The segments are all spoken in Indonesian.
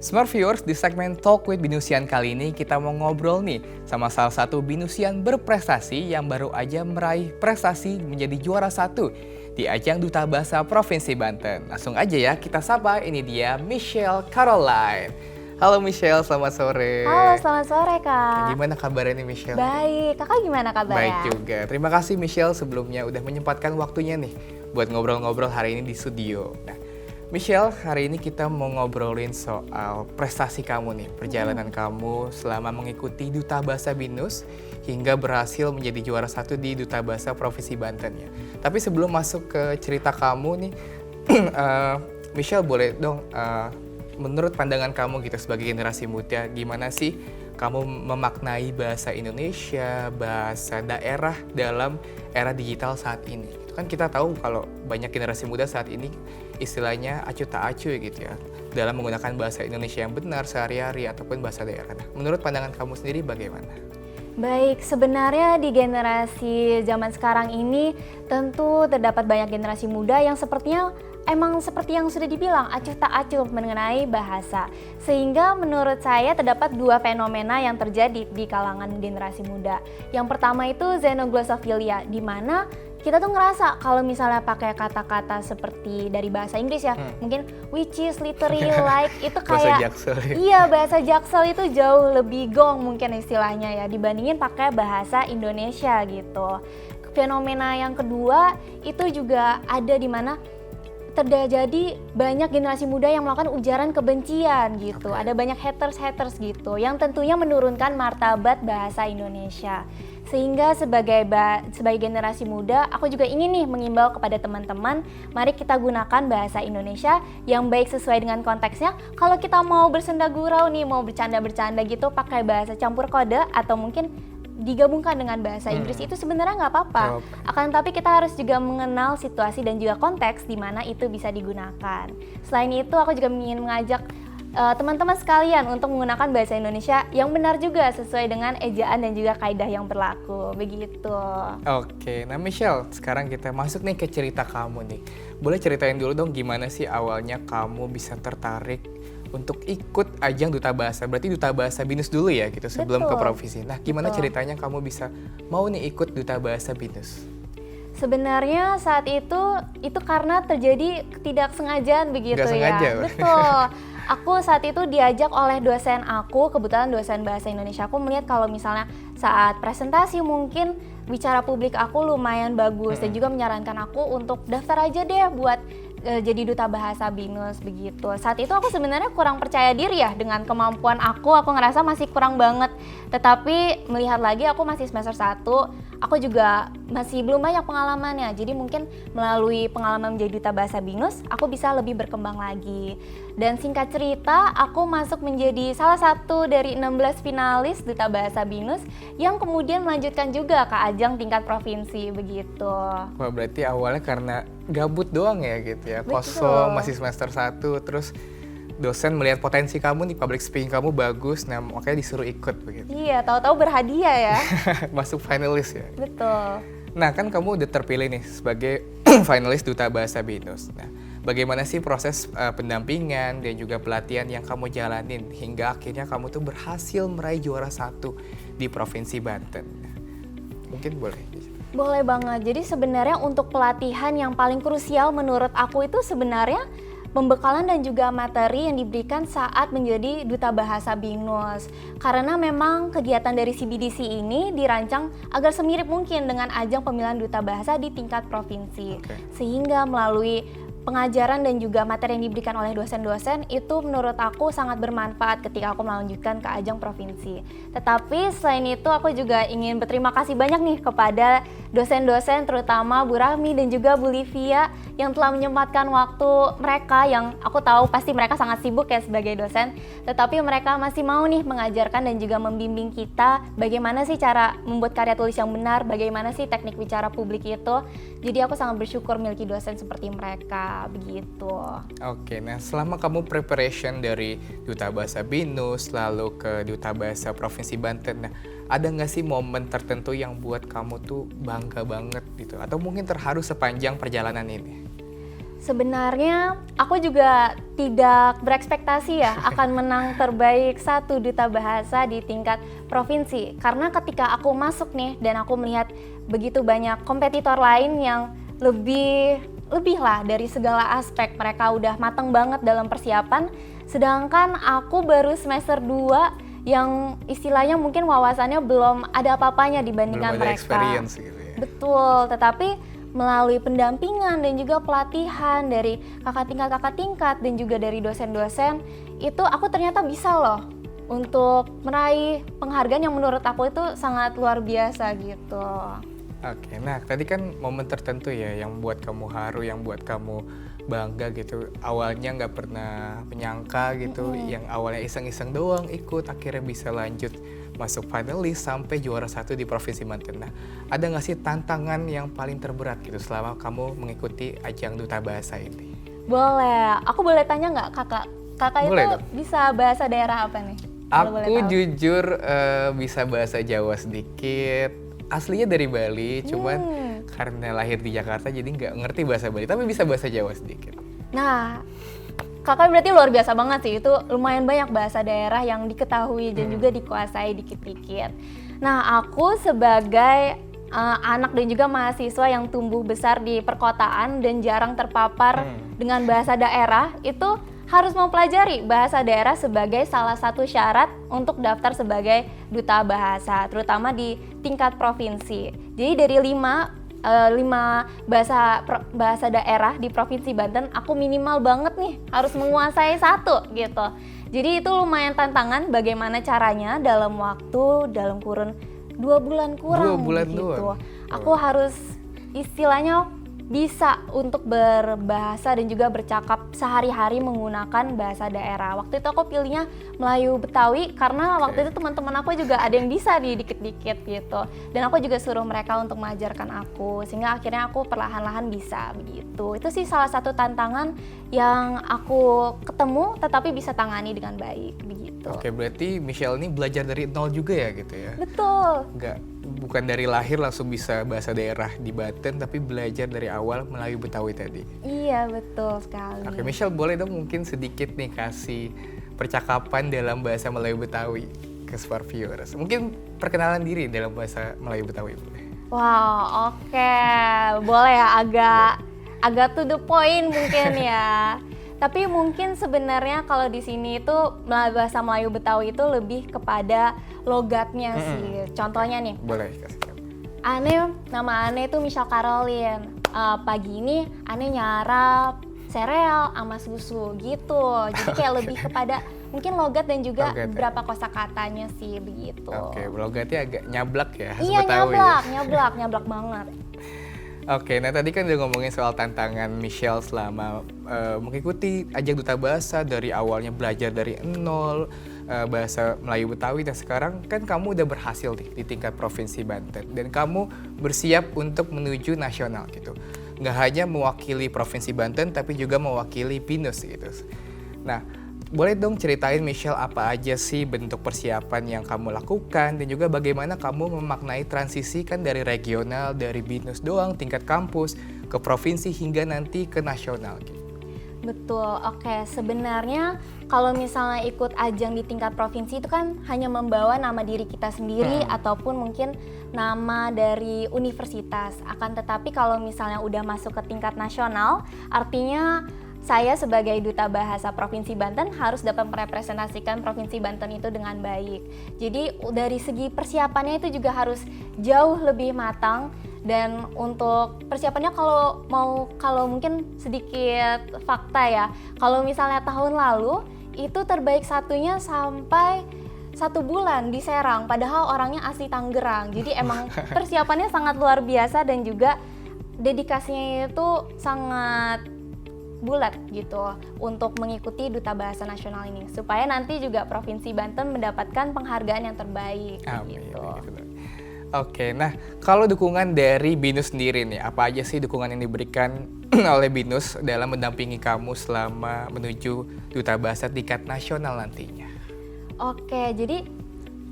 Smart Viewers, di segmen Talk with Binusian kali ini kita mau ngobrol nih sama salah satu Binusian berprestasi yang baru aja meraih prestasi menjadi juara 1 di ajang Duta Bahasa Provinsi Banten. Langsung aja ya kita sapa, ini dia Michelle Caroline. Halo Michelle, selamat sore. Halo, selamat sore Kak. Gimana kabarnya nih Michelle? Baik, Kakak gimana kabarnya? Baik juga. Terima kasih Michelle sebelumnya udah menyempatkan waktunya nih buat ngobrol-ngobrol hari ini di studio. Nah, Michelle, hari ini kita mau ngobrolin soal prestasi kamu nih, perjalanan kamu selama mengikuti Duta Bahasa BINUS hingga berhasil menjadi juara 1 di Duta Bahasa Provinsi Banten ya. Tapi sebelum masuk ke cerita kamu nih, Michelle boleh dong, menurut pandangan kamu gitu sebagai generasi muda, gimana sih kamu memaknai bahasa Indonesia, bahasa daerah dalam era digital saat ini? Itu kan kita tahu kalau banyak generasi muda saat ini istilahnya acuh tak acuh gitu ya dalam menggunakan bahasa Indonesia yang benar sehari-hari ataupun bahasa daerah. Nah, menurut pandangan kamu sendiri bagaimana? Baik, sebenarnya di generasi zaman sekarang ini tentu terdapat banyak generasi muda yang sepertinya emang seperti yang sudah dibilang acuh tak acuh mengenai bahasa. Sehingga menurut saya terdapat dua fenomena yang terjadi di kalangan generasi muda. Yang pertama itu xenoglosophilia, di mana kita tuh ngerasa kalau misalnya pakai kata-kata seperti dari bahasa Inggris ya, mungkin which is, literally, like, itu kayak Bahasa Jaksel ya? Iya, bahasa Jaksel itu jauh lebih gong mungkin istilahnya ya dibandingin pakai bahasa Indonesia gitu. Fenomena yang kedua itu juga ada di mana terjadi banyak generasi muda yang melakukan ujaran kebencian gitu. Ada banyak haters gitu yang tentunya menurunkan martabat bahasa Indonesia. Sehingga sebagai generasi muda, aku juga ingin nih mengimbau kepada teman-teman, mari kita gunakan bahasa Indonesia yang baik sesuai dengan konteksnya. Kalau kita mau bersenda gurau nih, mau bercanda-bercanda gitu pakai bahasa campur kode atau mungkin digabungkan dengan bahasa Inggris itu sebenarnya nggak apa-apa. Akan tapi kita harus juga mengenal situasi dan juga konteks di mana itu bisa digunakan. Selain itu, aku juga ingin mengajak teman-teman sekalian untuk menggunakan bahasa Indonesia yang benar juga sesuai dengan ejaan dan juga kaidah yang berlaku, begitu. Oke, nah Michelle, sekarang kita masuk nih ke cerita kamu nih. Boleh ceritain dulu dong gimana sih awalnya kamu bisa tertarik untuk ikut ajang Duta Bahasa? Berarti Duta Bahasa BINUS dulu ya gitu sebelum ke provinsi. Nah, gimana ceritanya kamu bisa mau nih ikut Duta Bahasa BINUS? Sebenarnya saat itu karena terjadi ketidaksengajaan begitu. Nggak sengaja, ya. Betul. Aku saat itu diajak oleh dosen aku, kebetulan dosen bahasa Indonesia aku melihat kalau misalnya saat presentasi mungkin bicara publik aku lumayan bagus dan juga menyarankan aku untuk daftar aja deh buat jadi Duta Bahasa BINUS begitu. Saat itu aku sebenarnya kurang percaya diri ya dengan kemampuan aku ngerasa masih kurang banget. Tetapi melihat lagi aku masih semester 1, aku juga masih belum banyak pengalamannya. Jadi mungkin melalui pengalaman menjadi Duta Bahasa BINUS, aku bisa lebih berkembang lagi. Dan singkat cerita, aku masuk menjadi salah satu dari 16 finalis Duta Bahasa BINUS yang kemudian melanjutkan juga ke ajang tingkat provinsi begitu. Wah, berarti awalnya karena gabut doang ya gitu ya. Betul. Kosong, masih semester 1, terus dosen melihat potensi kamu nih, public speaking kamu bagus, nah makanya disuruh ikut begitu. Iya, tahu-tahu berhadiah ya. Masuk finalis ya. Betul. Nah, kan kamu udah terpilih nih sebagai finalis Duta Bahasa BINUS. Nah, bagaimana sih proses pendampingan dan juga pelatihan yang kamu jalanin hingga akhirnya kamu tuh berhasil meraih juara 1 di Provinsi Banten? Nah, mungkin boleh. Boleh banget. Jadi sebenarnya untuk pelatihan yang paling krusial menurut aku itu sebenarnya pembekalan dan juga materi yang diberikan saat menjadi Duta Bahasa BINUS. Karena memang kegiatan dari CBDC ini dirancang agar semirip mungkin dengan ajang pemilihan Duta Bahasa di tingkat provinsi. Sehingga melalui pengajaran dan juga materi yang diberikan oleh dosen-dosen itu menurut aku sangat bermanfaat ketika aku melanjutkan ke ajang provinsi. Tetapi selain itu aku juga ingin berterima kasih banyak nih kepada dosen-dosen terutama Bu Rahmi dan juga Bu Livia yang telah menyempatkan waktu mereka yang aku tahu pasti mereka sangat sibuk ya sebagai dosen, tetapi mereka masih mau nih mengajarkan dan juga membimbing kita bagaimana sih cara membuat karya tulis yang benar, bagaimana sih teknik bicara publik itu. Jadi aku sangat bersyukur memiliki dosen seperti mereka begitu. Oke, nah selama kamu preparation dari Duta Bahasa BINUS lalu ke Duta Bahasa Provinsi Banten, nah ada nggak sih momen tertentu yang buat kamu tuh bangga banget gitu atau mungkin terharu sepanjang perjalanan ini? Sebenarnya aku juga tidak berekspektasi ya akan menang terbaik satu duta bahasa di tingkat provinsi. Karena ketika aku masuk nih dan aku melihat begitu banyak kompetitor lain yang lebih lah dari segala aspek. Mereka udah matang banget dalam persiapan. Sedangkan aku baru semester 2 yang istilahnya mungkin wawasannya belum ada apa-apanya dibandingkan Belum ada mereka. experience gitu ya. Betul, tetapi melalui pendampingan dan juga pelatihan dari kakak tingkat dan juga dari dosen-dosen, itu aku ternyata bisa loh untuk meraih penghargaan yang menurut aku itu sangat luar biasa gitu. Oke, nah tadi kan momen tertentu ya yang buat kamu haru, yang buat kamu bangga gitu. Awalnya nggak pernah menyangka gitu, yang awalnya iseng-iseng doang ikut, akhirnya bisa lanjut masuk finalis sampai juara 1 di Provinsi Banten. Nah, ada nggak sih tantangan yang paling terberat gitu selama kamu mengikuti ajang duta bahasa ini? Boleh, aku boleh tanya nggak kakak? Kakak Boleh itu dong. bisa bahasa daerah apa nih? Kalau boleh Aku tahu. jujur bisa bahasa Jawa sedikit. Aslinya dari Bali, cuman karena lahir di Jakarta jadi nggak ngerti bahasa Bali, tapi bisa bahasa Jawa sedikit. Nah, kakak berarti luar biasa banget sih, itu lumayan banyak bahasa daerah yang diketahui dan juga dikuasai dikit-dikit. Nah, aku sebagai anak dan juga mahasiswa yang tumbuh besar di perkotaan dan jarang terpapar dengan bahasa daerah, itu harus mempelajari bahasa daerah sebagai salah satu syarat untuk daftar sebagai duta bahasa, terutama di tingkat provinsi. Jadi dari 5 bahasa daerah di Provinsi Banten, aku minimal banget nih harus menguasai 1 gitu. Jadi itu lumayan tantangan bagaimana caranya dalam kurun 2 bulan kurang 2 bulan gitu. doang. Aku harus istilahnya bisa untuk berbahasa dan juga bercakap sehari-hari menggunakan bahasa daerah. Waktu itu aku pilihnya Melayu Betawi karena waktu itu teman-teman aku juga ada yang bisa di dikit-dikit gitu. Dan aku juga suruh mereka untuk mengajarkan aku sehingga akhirnya aku perlahan-lahan bisa begitu. Itu sih salah satu tantangan yang aku ketemu tetapi bisa tangani dengan baik begitu. Oke, berarti Michelle ini belajar dari nol juga ya gitu ya? Betul. Bukan dari lahir langsung bisa bahasa daerah di Banten, tapi belajar dari awal Melayu Betawi tadi. Iya, betul sekali. Oke, Michelle boleh dong mungkin sedikit nih kasih percakapan dalam bahasa Melayu Betawi ke Smart Viewers. Mungkin perkenalan diri dalam bahasa Melayu Betawi boleh. Wow, oke. Boleh ya, agak to the point mungkin ya. Tapi mungkin sebenarnya kalau di sini itu bahasa Melayu Betawi itu lebih kepada logatnya sih. Contohnya nih, Boleh kasih tahu. nama Ane itu Michelle Caroline. Pagi ini Ane nyarap sereal sama susu gitu. Jadi kayak lebih kepada mungkin logat dan juga Logat ya. beberapa kosakatanya sih begitu. Oke, logatnya agak nyablak ya, khas Iya, Betawi nyablak banget. Oke, nah tadi kan udah ngomongin soal tantangan Michelle selama mengikuti ajang duta bahasa dari awalnya belajar dari nol bahasa Melayu Betawi, dan sekarang kan kamu udah berhasil di tingkat Provinsi Banten dan kamu bersiap untuk menuju nasional gitu. Nggak hanya mewakili Provinsi Banten tapi juga mewakili BINUS gitu. Nah, boleh dong ceritain Michelle apa aja sih bentuk persiapan yang kamu lakukan dan juga bagaimana kamu memaknai transisi kan dari regional, dari BINUS doang, tingkat kampus, ke provinsi hingga nanti ke nasional gitu. Betul, oke. Sebenarnya kalau misalnya ikut ajang di tingkat provinsi itu kan hanya membawa nama diri kita sendiri ataupun mungkin nama dari universitas. Akan tetapi kalau misalnya udah masuk ke tingkat nasional, artinya saya sebagai duta bahasa Provinsi Banten harus dapat merepresentasikan Provinsi Banten itu dengan baik. Jadi dari segi persiapannya itu juga harus jauh lebih matang. Dan untuk persiapannya kalau mungkin sedikit fakta ya, kalau misalnya tahun lalu itu terbaik satunya sampai 1 bulan di Serang, padahal orangnya asli Tangerang. Jadi emang persiapannya sangat luar biasa dan juga dedikasinya itu sangat bulat gitu untuk mengikuti Duta Bahasa Nasional ini supaya nanti juga Provinsi Banten mendapatkan penghargaan yang terbaik. Amin. Gitu. Oke, nah kalau dukungan dari BINUS sendiri nih, apa aja sih dukungan yang diberikan oleh BINUS dalam mendampingi kamu selama menuju Duta Bahasa tingkat nasional nantinya? Oke, jadi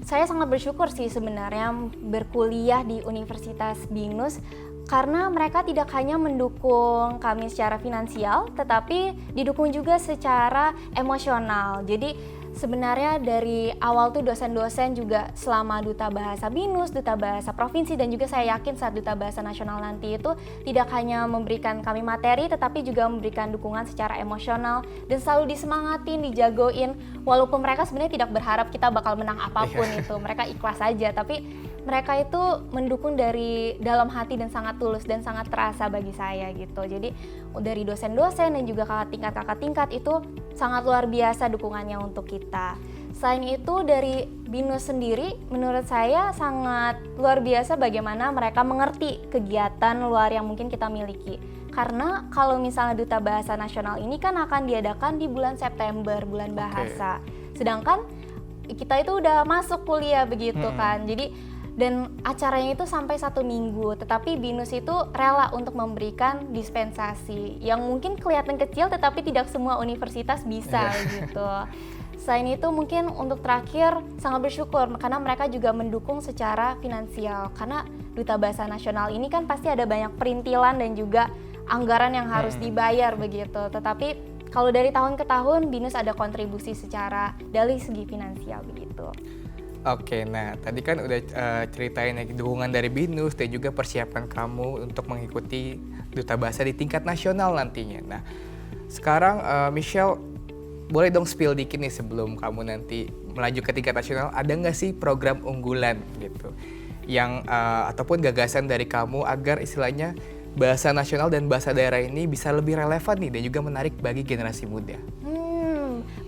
saya sangat bersyukur sih sebenarnya berkuliah di Universitas BINUS karena mereka tidak hanya mendukung kami secara finansial, tetapi didukung juga secara emosional. Jadi sebenarnya dari awal tuh dosen-dosen juga selama Duta Bahasa BINUS, Duta Bahasa Provinsi, dan juga saya yakin saat Duta Bahasa Nasional nanti itu tidak hanya memberikan kami materi, tetapi juga memberikan dukungan secara emosional dan selalu disemangatin, dijagoin. Walaupun mereka sebenarnya tidak berharap kita bakal menang apapun itu, mereka ikhlas aja, tapi mereka itu mendukung dari dalam hati dan sangat tulus dan sangat terasa bagi saya gitu. Jadi dari dosen-dosen dan juga kakak tingkat itu sangat luar biasa dukungannya untuk kita. Selain itu dari BINUS sendiri menurut saya sangat luar biasa bagaimana mereka mengerti kegiatan luar yang mungkin kita miliki. Karena kalau misalnya Duta Bahasa Nasional ini kan akan diadakan di bulan September, bulan bahasa. Sedangkan kita itu udah masuk kuliah begitu kan. Jadi dan acaranya itu sampai 1 minggu, tetapi BINUS itu rela untuk memberikan dispensasi yang mungkin kelihatan kecil tetapi tidak semua universitas bisa gitu. Selain itu mungkin untuk terakhir sangat bersyukur karena mereka juga mendukung secara finansial, karena Duta Bahasa Nasional ini kan pasti ada banyak perintilan dan juga anggaran yang harus dibayar begitu. Tetapi kalau dari tahun ke tahun BINUS ada kontribusi secara dari segi finansial begitu. Oke, nah tadi kan udah ceritain ya, dukungan dari BINUS dan juga persiapan kamu untuk mengikuti Duta Bahasa di tingkat nasional nantinya. Nah, sekarang Michelle, boleh dong spill dikit nih sebelum kamu nanti melaju ke tingkat nasional, ada nggak sih program unggulan gitu yang ataupun gagasan dari kamu agar istilahnya bahasa nasional dan bahasa daerah ini bisa lebih relevan nih dan juga menarik bagi generasi muda?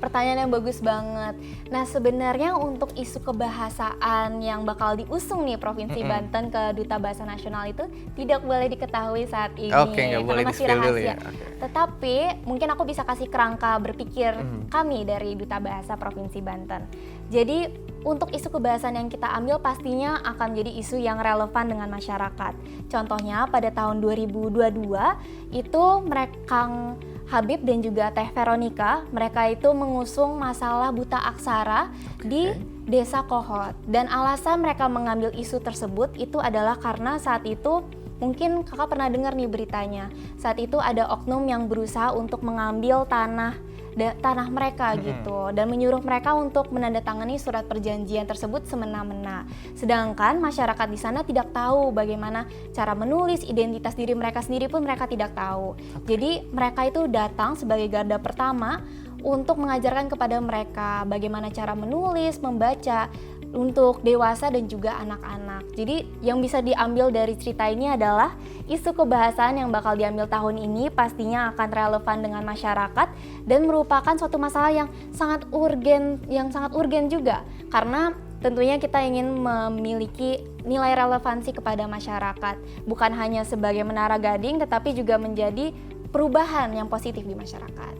Pertanyaan yang bagus banget. Nah sebenarnya untuk isu kebahasaan yang bakal diusung nih Provinsi Banten ke Duta Bahasa Nasional itu tidak boleh diketahui saat ini. Oke, nggak boleh masih di-spill dulu rahasia. ya. Okay. Tetapi mungkin aku bisa kasih kerangka berpikir kami dari Duta Bahasa Provinsi Banten. Jadi untuk isu kebahasaan yang kita ambil pastinya akan menjadi isu yang relevan dengan masyarakat. Contohnya pada tahun 2022 itu mereka Habib dan juga Teh Veronica, mereka itu mengusung masalah buta aksara di Desa Kohot. Dan alasan mereka mengambil isu tersebut itu adalah karena saat itu, mungkin kakak pernah dengar nih beritanya, saat itu ada oknum yang berusaha untuk mengambil tanah mereka gitu dan menyuruh mereka untuk menandatangani surat perjanjian tersebut semena-mena. Sedangkan masyarakat di sana tidak tahu bagaimana cara menulis, identitas diri mereka sendiri pun mereka tidak tahu. Jadi mereka itu datang sebagai garda pertama untuk mengajarkan kepada mereka bagaimana cara menulis, membaca untuk dewasa dan juga anak-anak. Jadi yang bisa diambil dari cerita ini adalah isu kebahasaan yang bakal diambil tahun ini pastinya akan relevan dengan masyarakat dan merupakan suatu masalah yang sangat urgen juga, karena tentunya kita ingin memiliki nilai relevansi kepada masyarakat, bukan hanya sebagai menara gading tetapi juga menjadi perubahan yang positif di masyarakat.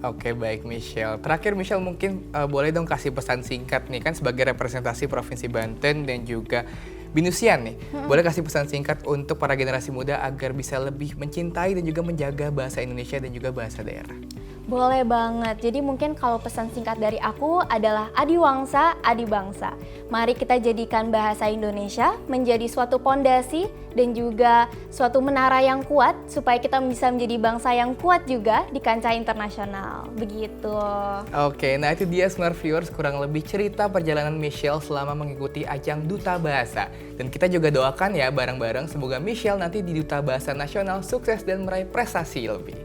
Oke, baik Michelle. Terakhir Michelle mungkin boleh dong kasih pesan singkat nih kan sebagai representasi Provinsi Banten dan juga BINUSian nih. Boleh kasih pesan singkat untuk para generasi muda agar bisa lebih mencintai dan juga menjaga bahasa Indonesia dan juga bahasa daerah. Boleh banget. Jadi mungkin kalau pesan singkat dari aku adalah adi wangsa, adi bangsa. Mari kita jadikan bahasa Indonesia menjadi suatu pondasi dan juga suatu menara yang kuat supaya kita bisa menjadi bangsa yang kuat juga di kancah internasional. Begitu. Oke, nah itu dia Smart Viewers kurang lebih cerita perjalanan Michelle selama mengikuti ajang Duta Bahasa. Dan kita juga doakan ya bareng-bareng semoga Michelle nanti di Duta Bahasa Nasional sukses dan meraih prestasi lebih.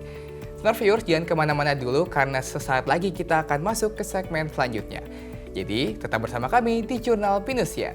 Smart Viewers jangan kemana-mana dulu karena sesaat lagi kita akan masuk ke segmen selanjutnya. Jadi tetap bersama kami di Jurnal BINUSian.